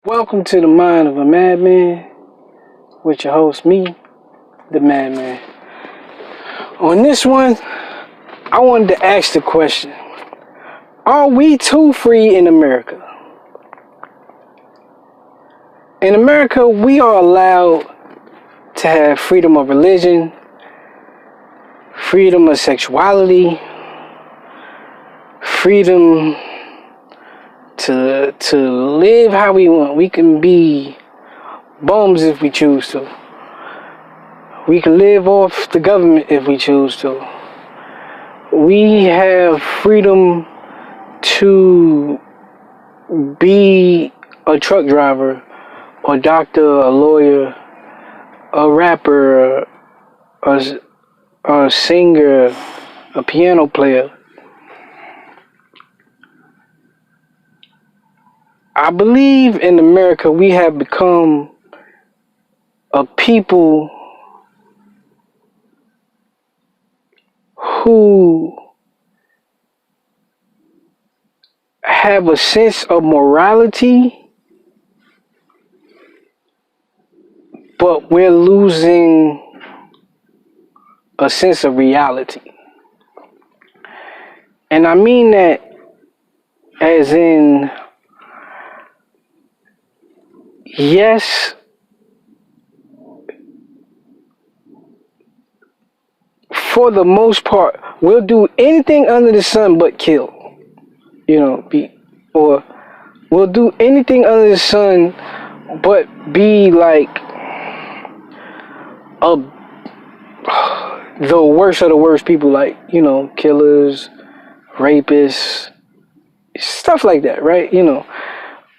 Welcome to the Mind of a Madman with your host, me, the Madman. On this one, I wanted to ask the question, are we too free in America? In America, we are allowed to have freedom of religion, freedom of sexuality, freedom to live how we want. We can be bums if we choose to. We can live off the government if we choose to. We have freedom to be a truck driver, a doctor, a lawyer, a rapper, a singer, a piano player. I believe in America we have become a people who have a sense of morality, but we're losing a sense of reality. And I mean that as in, yes, for the most part, we'll do anything under the sun but kill. Or we'll do anything under the sun but be like the worst of the worst people, like, killers, rapists, stuff like that, right?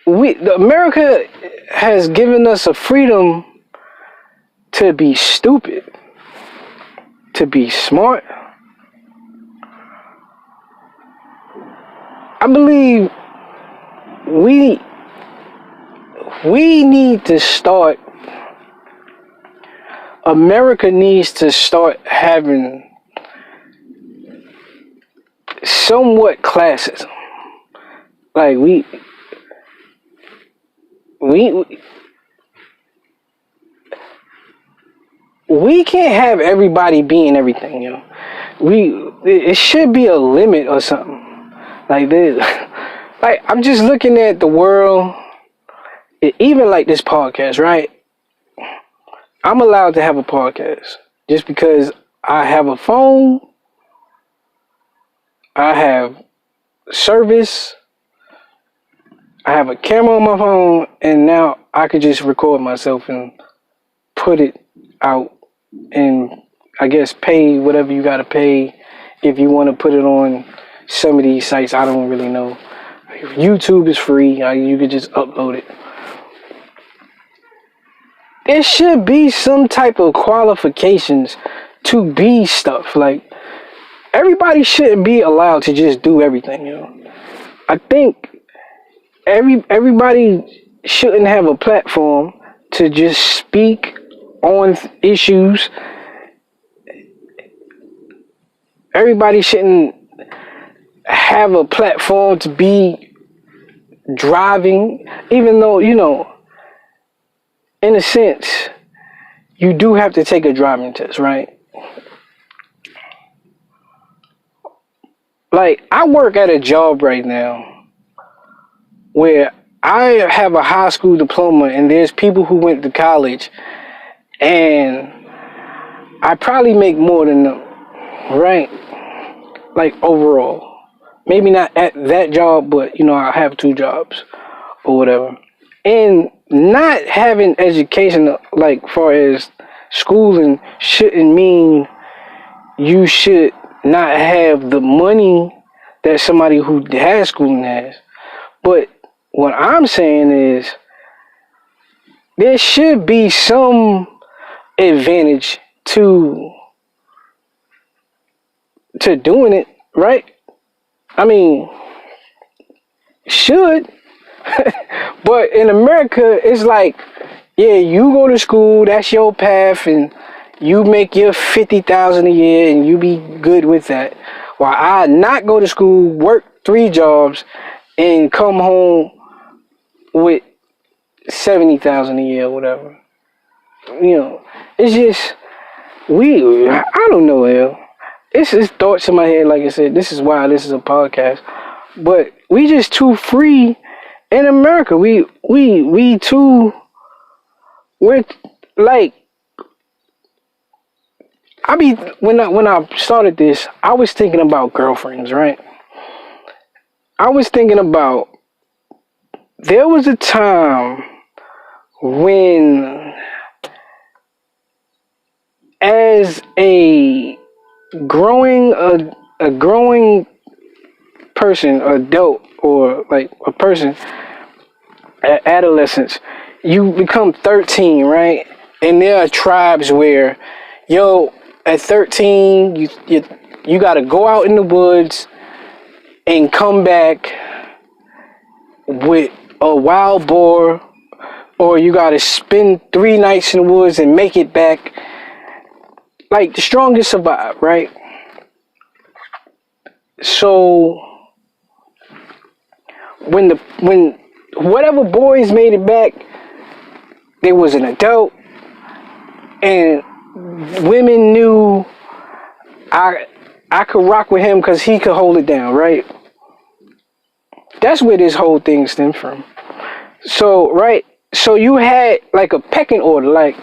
America has given us a freedom to be stupid, to be smart. I believe we need to start, America needs to start having somewhat classism. Like we can't have everybody being everything, It should be a limit or something. Like this. Like, I'm just looking at the world, even like this podcast, right? I'm allowed to have a podcast just because I have a phone, I have service, I have a camera on my phone, and now I could just record myself and put it out and I guess pay whatever you gotta pay if you want to put it on some of these sites. I don't really know. YouTube is free. You could just upload it. There should be some type of qualifications to be stuff. Like, everybody shouldn't be allowed to just do everything, I think everybody shouldn't have a platform to just speak on issues. Everybody shouldn't have a platform to be driving, even though, in a sense, you do have to take a driving test, right? Like, I work at a job right now where I have a high school diploma and there's people who went to college and I probably make more than them, right? Like, overall. Maybe not at that job, but, I have 2 jobs or whatever. And not having education, like, far as schooling, shouldn't mean you should not have the money that somebody who has schooling has. But what I'm saying is there should be some advantage to doing it, right? I mean, should. But in America, it's like, yeah, you go to school, that's your path, and you make your $50,000 a year, and you be good with that. While I not go to school, work 3 jobs, and come home with 70,000 a year or whatever. It's just I don't know, L. It's just thoughts in my head. Like I said, this is why this is a podcast. But we just too free in America. We're like, when I started this, I was thinking about girlfriends, right? I was thinking about, there was a time when, as a growing person, adult, or like a person at adolescence, you become 13, right? And there are tribes where, at 13, you got to go out in the woods and come back with a wild boar, or you got to spend 3 nights in the woods and make it back. Like, the strongest survive, right? So when whatever boys made it back, there was an adult, and women knew I could rock with him because he could hold it down, right? That's where this whole thing stemmed from. So, right? So you had like a pecking order, like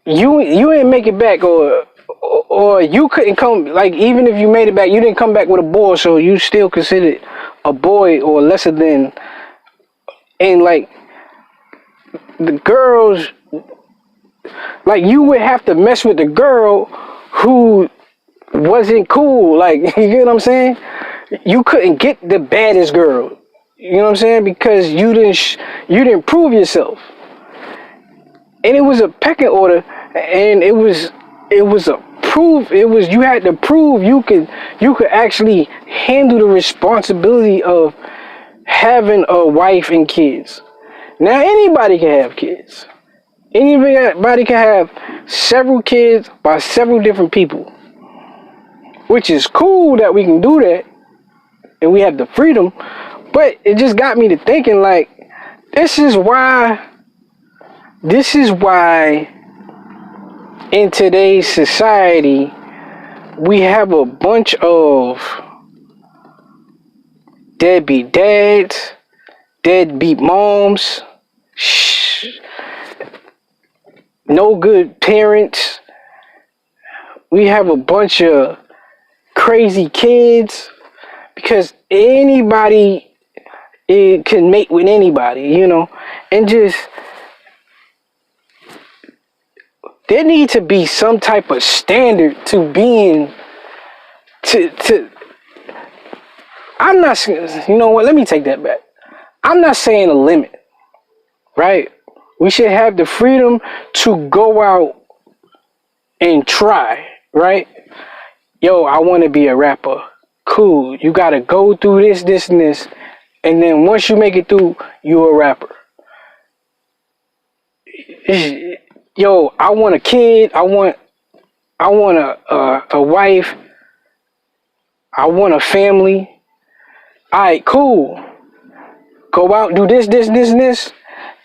you didn't make it back, or you couldn't come, like, even if you made it back, you didn't come back with a boy, so you still considered a boy or lesser than. And like, the girls, like, you would have to mess with the girl who wasn't cool, like, you get what I'm saying? You couldn't get the baddest girl, you know what I'm saying? Because you didn't prove yourself. And it was a pecking order, and it was a proof. You had to prove you could actually handle the responsibility of having a wife and kids. Now anybody can have kids. Anybody can have several kids by several different people, which is cool that we can do that, and we have the freedom. But it just got me to thinking, like, this is why in today's society we have a bunch of deadbeat dads, deadbeat moms, no good parents. We have a bunch of crazy kids because anybody can mate with anybody, and just, there need to be some type of standard to being, I'm not, you know what, let me take that back. I'm not saying a limit, right? We should have the freedom to go out and try, right? I want to be a rapper. Cool. You got to go through this, and this. And then once you make it through, you're a rapper. I want a kid. I want a wife. I want a family. All right, cool. Go out, do this, and this.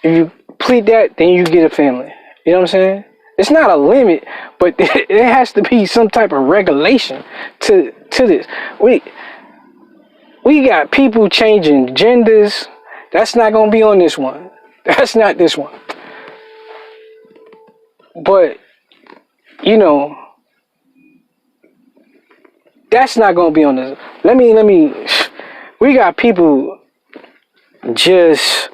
If you complete that, then you get a family. You know what I'm saying? It's not a limit, but there has to be some type of regulation to this. We got people changing genders. That's not going to be on this one. That's not this one. But, that's not going to be on this. Let me, we got people just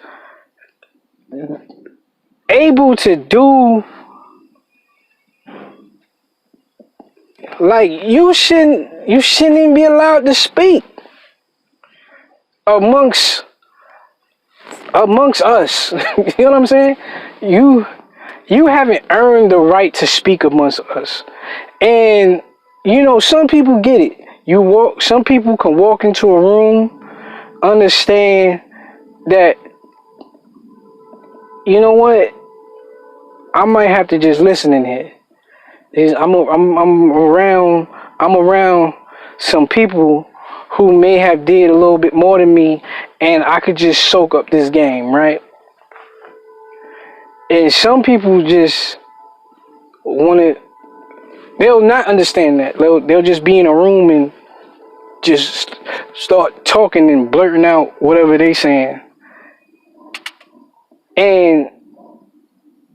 able to do, like, you shouldn't even be allowed to speak amongst us. You know what I'm saying? You haven't earned the right to speak amongst us. And some people get it. Some people can walk into a room, understand that, you know what, I might have to just listen in here. I'm around some people who may have did a little bit more than me, and I could just soak up this game, right? And some people just want to, they'll not understand that. They'll just be in a room and just start talking and blurting out whatever they saying. And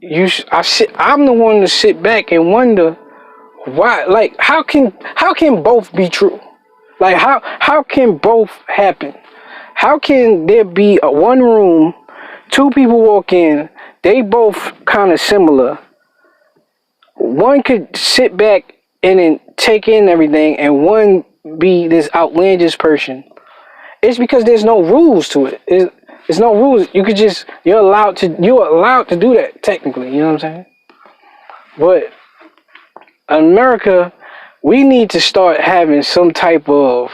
I'm the one to sit back and wonder why, like, how can both be true? Like, how can both happen? How can there be one room, two people walk in, they both kind of similar. One could sit back and then take in everything, and one be this outlandish person. It's because there's no rules to it. There's no rules. You're allowed to do that technically. You know what I'm saying? But America, we need to start having some type of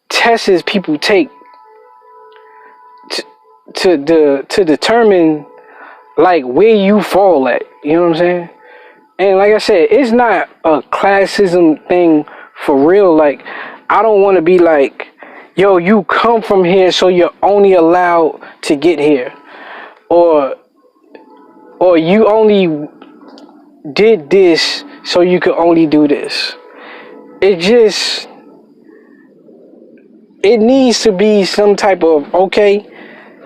tests people take to determine like where you fall at. You know what I'm saying? And like I said, it's not a classism thing for real. Like, I don't want to be like, yo, you come from here, so you're only allowed to get here, or you only did this, so you could only do this. It needs to be some type of, okay,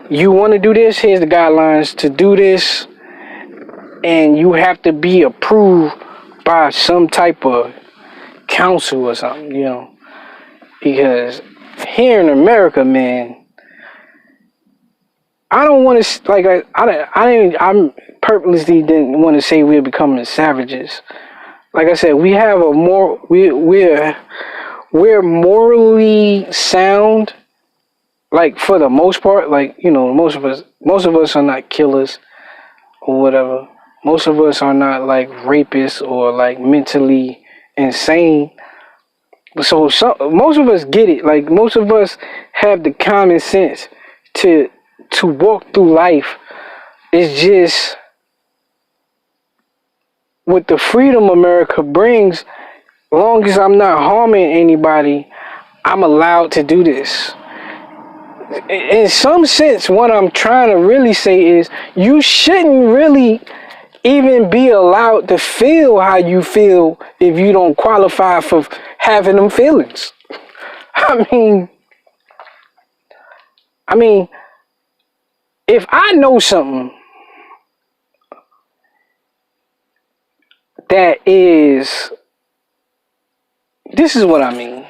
you want to do this, here's the guidelines to do this, and you have to be approved by some type of council or something, you know, because here in America, man, I don't want to, like, I purposely didn't want to say we're becoming savages. Like I said, we have we're morally sound, like, for the most part. Like, you know, most of us are not killers or whatever. Most of us are not like rapists or like mentally insane. So most of us get it. Like, most of us have the common sense to walk through life. It's just with the freedom America brings, long as I'm not harming anybody, I'm allowed to do this. In some sense, what I'm trying to really say is you shouldn't really even be allowed to feel how you feel if you don't qualify for having them feelings. I mean, if I know something this is what I mean.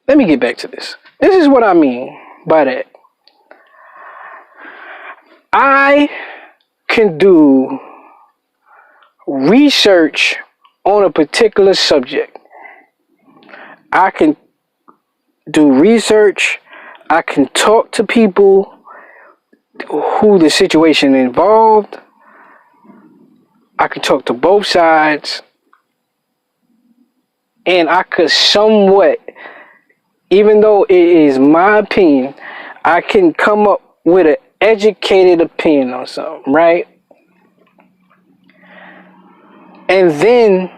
Let me get back to this. This is what I mean by that. I can do research on a particular subject. I can do research. I can talk to people who the situation involved. I can talk to both sides. And I could somewhat, even though it is my opinion, I can come up with an educated opinion on something, right? And then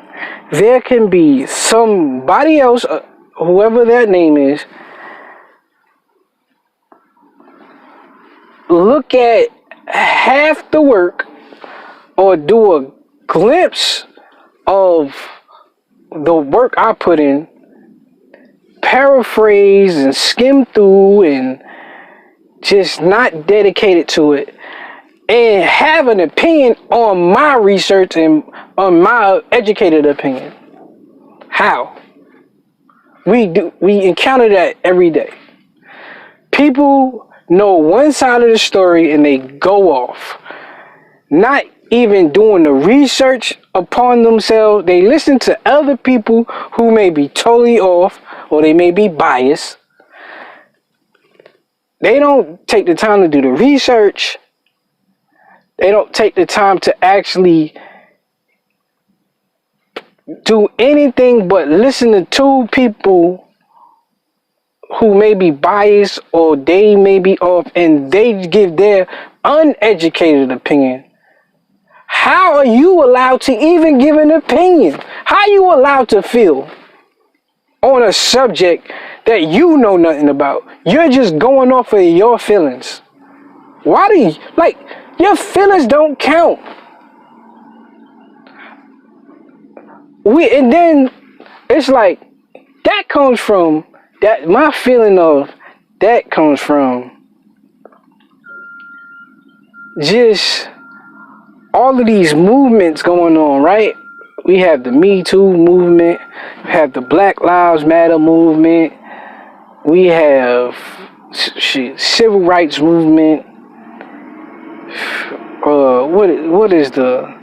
there can be somebody else, whoever that name is, look at half the work or do a glimpse of the work I put in, paraphrase and skim through and just not dedicated to it, and have an opinion on my research and on my educated opinion. How? We encounter that every day. People know one side of the story and they go off, not even doing the research upon themselves. They listen to other people who may be totally off or they may be biased. They don't take the time to do the research. They don't take the time to actually do anything but listen to two people who may be biased or they may be off, and they give their uneducated opinion. How are you allowed to even give an opinion? How are you allowed to feel on a subject that you know nothing about. You're just going off of your feelings. Why do you, like, your feelings don't count. And then it's like, that comes from, that my feeling of that comes from just all of these movements going on, right? We have the Me Too movement, we have the Black Lives Matter movement, we have civil rights movement. What is the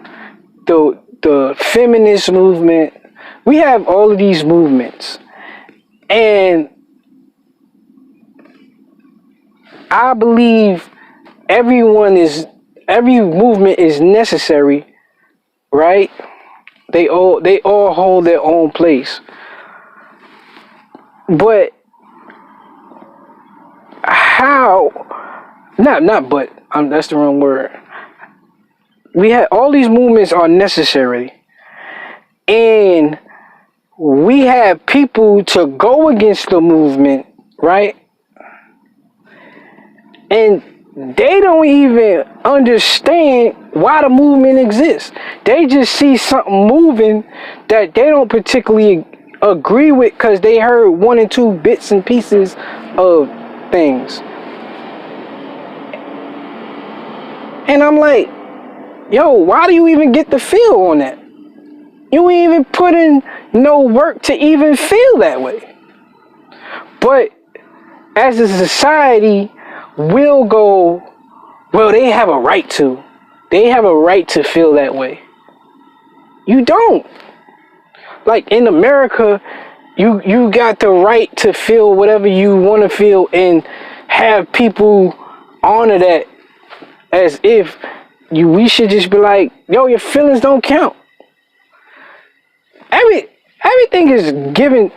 feminist movement? We have all of these movements, and I believe every movement is necessary, right? They all hold their own place. But how, that's the wrong word. We have all these movements are necessary, and we have people to go against the movement, right? And they don't even understand why the movement exists. They just see something moving that they don't particularly agree with because they heard one and two bits and pieces of things. And I'm like, yo, why do you even get the feel on that? You ain't even put in no work to even feel that way. But as a society, we'll go, well, they have a right to. They have a right to feel that way. You don't. Like in America, you got the right to feel whatever you want to feel and have people honor that as if we should just be like, yo, your feelings don't count. Everything is given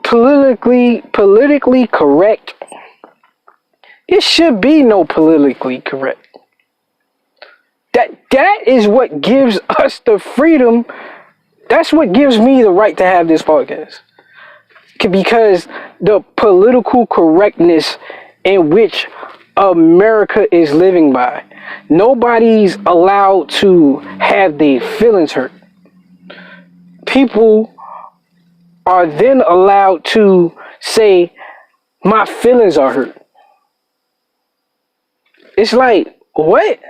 politically correct. It should be no politically correct. That is what gives us the freedom. That's what gives me the right to have this podcast. Because the political correctness in which America is living by. Nobody's allowed to have their feelings hurt. People are then allowed to say, my feelings are hurt. It's like, what?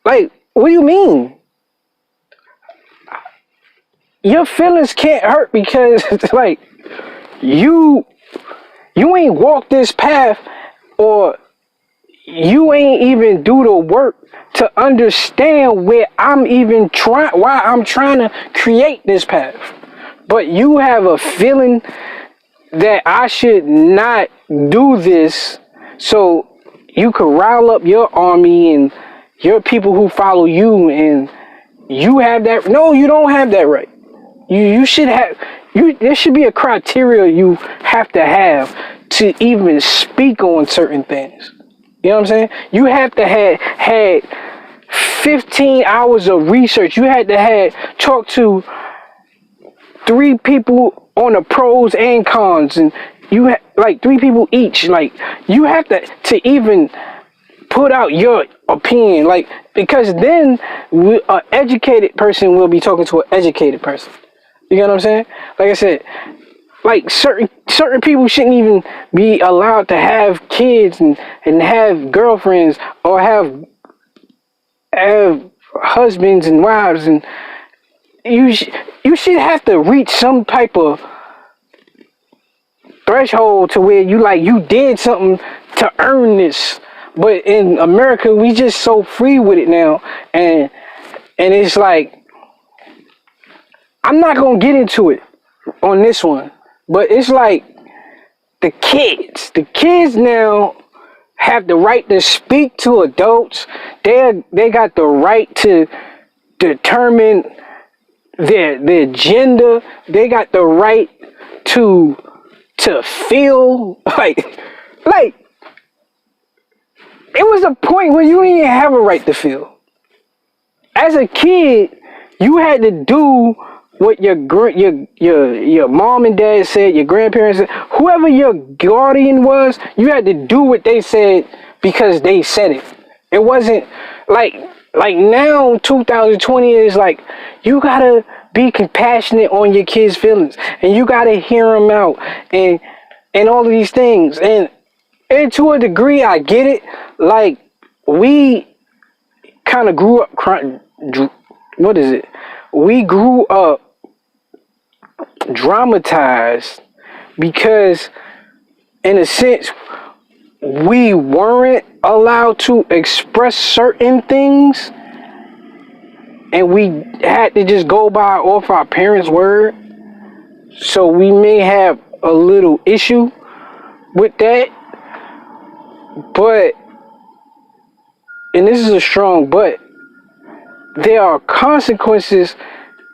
Like, what do you mean? Your feelings can't hurt because it's like you ain't walked this path, or you ain't even do the work to understand why I'm trying to create this path. But you have a feeling that I should not do this, so you could rile up your army and your people who follow you, and you have that. No, you don't have that right. You should have. There should be a criteria you have to even speak on certain things. You know what I'm saying? You have to had 15 hours of research. You had to talk to 3 people on the pros and cons, and you had like 3 people each. Like, you have to even put out your opinion, like, because then an educated person will be talking to an educated person. You know what I'm saying? Like I said, like certain people shouldn't even be allowed to have kids and have girlfriends or have husbands and wives, and you should have to reach some type of threshold to where you did something to earn this. But in America, we just so free with it now, and it's like, I'm not gonna get into it on this one, but it's like the kids now have the right to speak to adults. They got the right to determine their gender. They got the right to feel like it was a point where you didn't have a right to feel. As a kid, you had to do what your mom and dad said, your grandparents said, whoever your guardian was, you had to do what they said because they said it. It wasn't like now 2020 is like you gotta be compassionate on your kids' feelings and you gotta hear them out and all of these things and to a degree I get it. Like we kind of grew up what is it? We grew up dramatized because in a sense we weren't allowed to express certain things and we had to just go by off our parents' word, so we may have a little issue with that. But, and this is a strong but, there are consequences.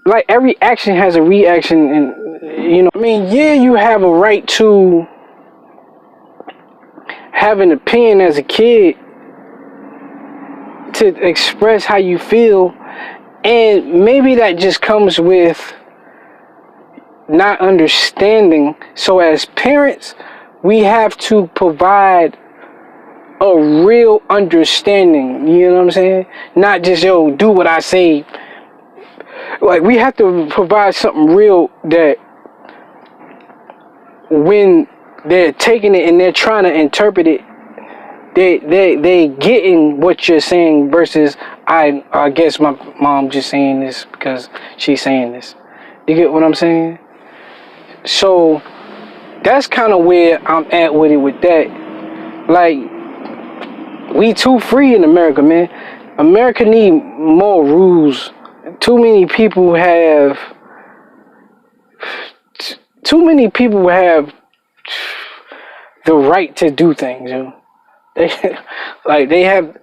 Like every action has a reaction, and I mean, yeah, you have a right to have an opinion as a kid, to express how you feel, and maybe that just comes with not understanding. So as parents, we have to provide a real understanding, you know what I'm saying? Not just, do what I say. Like, we have to provide something real that when they're taking it and they're trying to interpret it, they getting what you're saying versus I guess my mom just saying this because she's saying this. You get what I'm saying? So that's kind of where I'm at with it with that. Like, we too free in America, man. America need more rules. Too many people have the right to do things, They they have,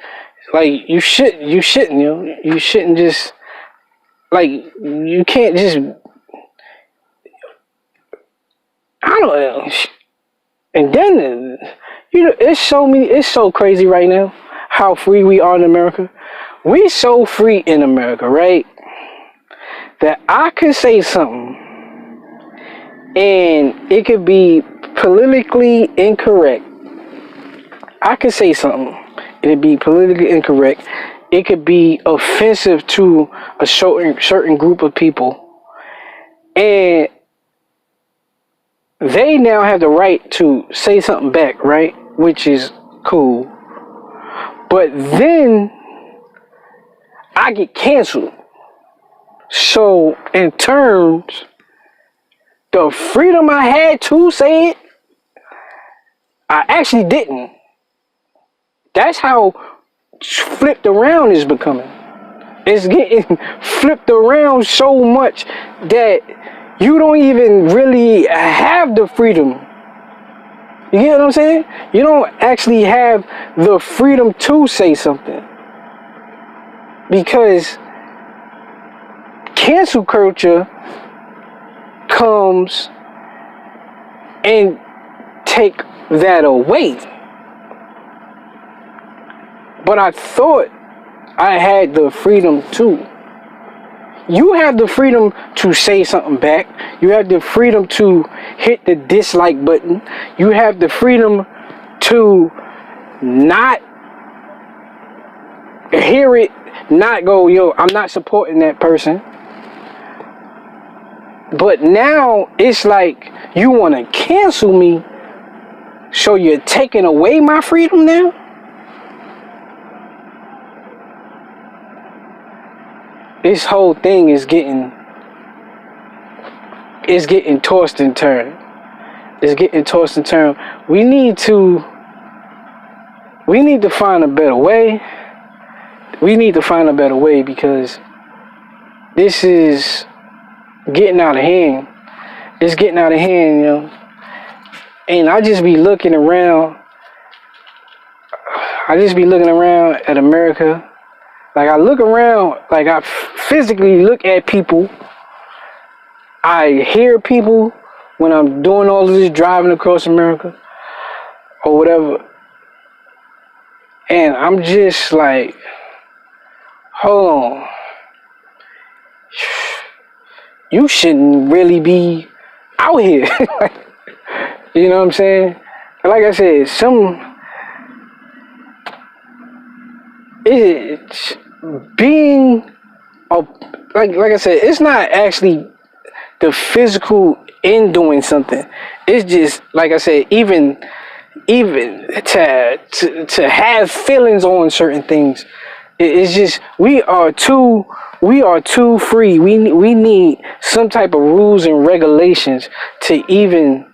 like, you shouldn't, you shouldn't just, like, you can't just, I don't know. And then it's so crazy right now how free we are in America. We so free in America, right? That I could say something and it could be politically incorrect. I could say something and it'd be politically incorrect. It could be offensive to a certain group of people. And they now have the right to say something back, right? Which is cool. But then I get canceled. So in terms, the freedom I had to say it, I actually didn't. That's how flipped around is becoming. It's getting flipped around so much that you don't even really have the freedom. You get what I'm saying? You don't actually have the freedom to say something. Because cancel culture comes and take that away. But I thought I had the freedom to. You have the freedom to say something back. You have the freedom to hit the dislike button. You have the freedom to not hear it, not go, I'm not supporting that person. But now it's like you want to cancel me, so you're taking away my freedom now? This whole thing is getting tossed and turned. It's getting tossed and turned. We need to find a better way. We need to find a better way because this is getting out of hand. It's getting out of hand, And I just be looking around. At America. Like, I look around, like, I physically look at people. I hear people when I'm doing all of this driving across America or whatever. And I'm just like, hold on. you shouldn't really be out here. You know what I'm saying? Like I said, it's being a, like I said, it's not actually the physical in doing something. It's just like I said, even to have feelings on certain things. It's just we are too free. We need some type of rules and regulations to even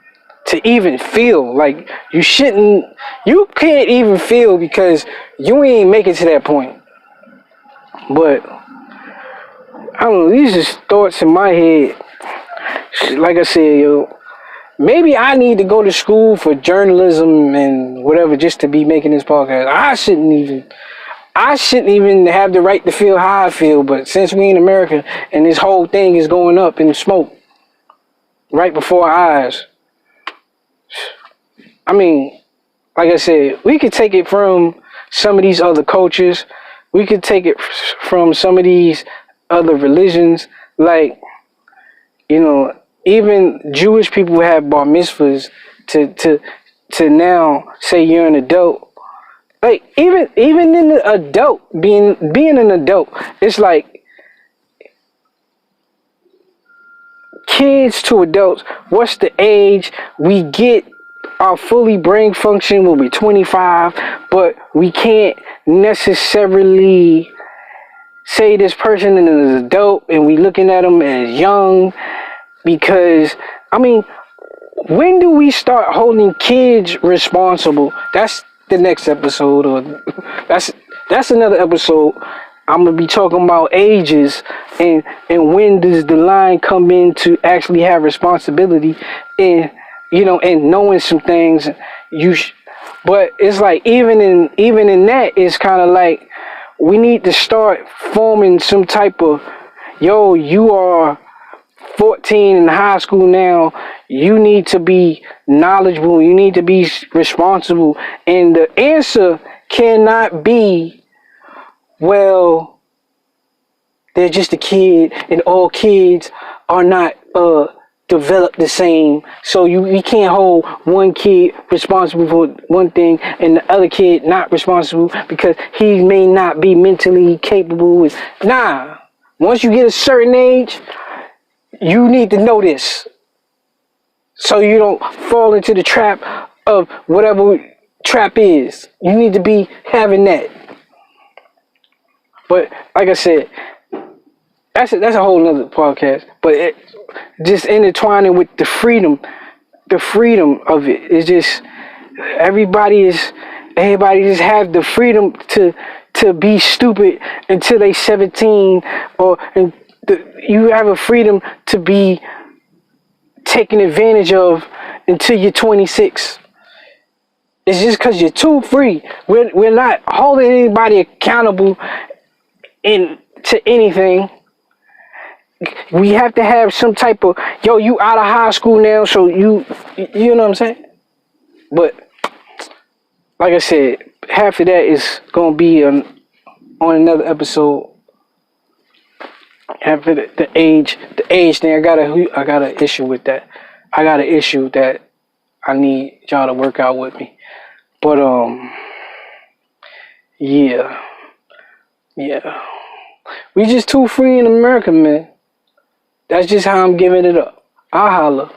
feel. Like you can't even feel because you ain't make it to that point. But I don't know, these just thoughts in my head. Like I said, yo, maybe I need to go to school for journalism and whatever just to be making this podcast. I shouldn't even have the right to feel how I feel, but since we in America and this whole thing is going up in smoke right before our eyes, I mean, like I said, we could take it from some of these other cultures. We could take it from some of these other religions. Like, you know, even Jewish people have bar mitzvahs to now say you're an adult. Like even in the adult being an adult, it's like kids to adults. What's the age we get our fully brain function will be 25, but we can't necessarily say this person is an adult and we looking at them as young because I mean, when do we start holding kids responsible? That's the next episode, or that's another episode. I'm gonna be talking about ages and when does the line come in to actually have responsibility and and knowing some things but it's like even in that it's kind of like we need to start forming some type of you are 14 in high school now, you need to be knowledgeable, you need to be responsible. And the answer cannot be, well, they're just a kid and all kids are not developed the same. So we can't hold one kid responsible for one thing and the other kid not responsible because he may not be mentally capable. Nah, once you get a certain age, you need to know this so you don't fall into the trap of whatever trap is. You need to be having that. But like I said, that's a whole nother podcast. But it just intertwining with the freedom of it. It's just everybody just have the freedom to be stupid until they 17 you have a freedom to be taken advantage of until you're 26. It's just because you're too free. We're not holding anybody accountable to anything. We have to have some type of you out of high school now, so you know what I'm saying. But like I said, half of that is gonna be on another episode. After the age thing, I got an issue with that. I got an issue that I need y'all to work out with me. But yeah. We just too free in America, man. That's just how I'm giving it up. I'll holla.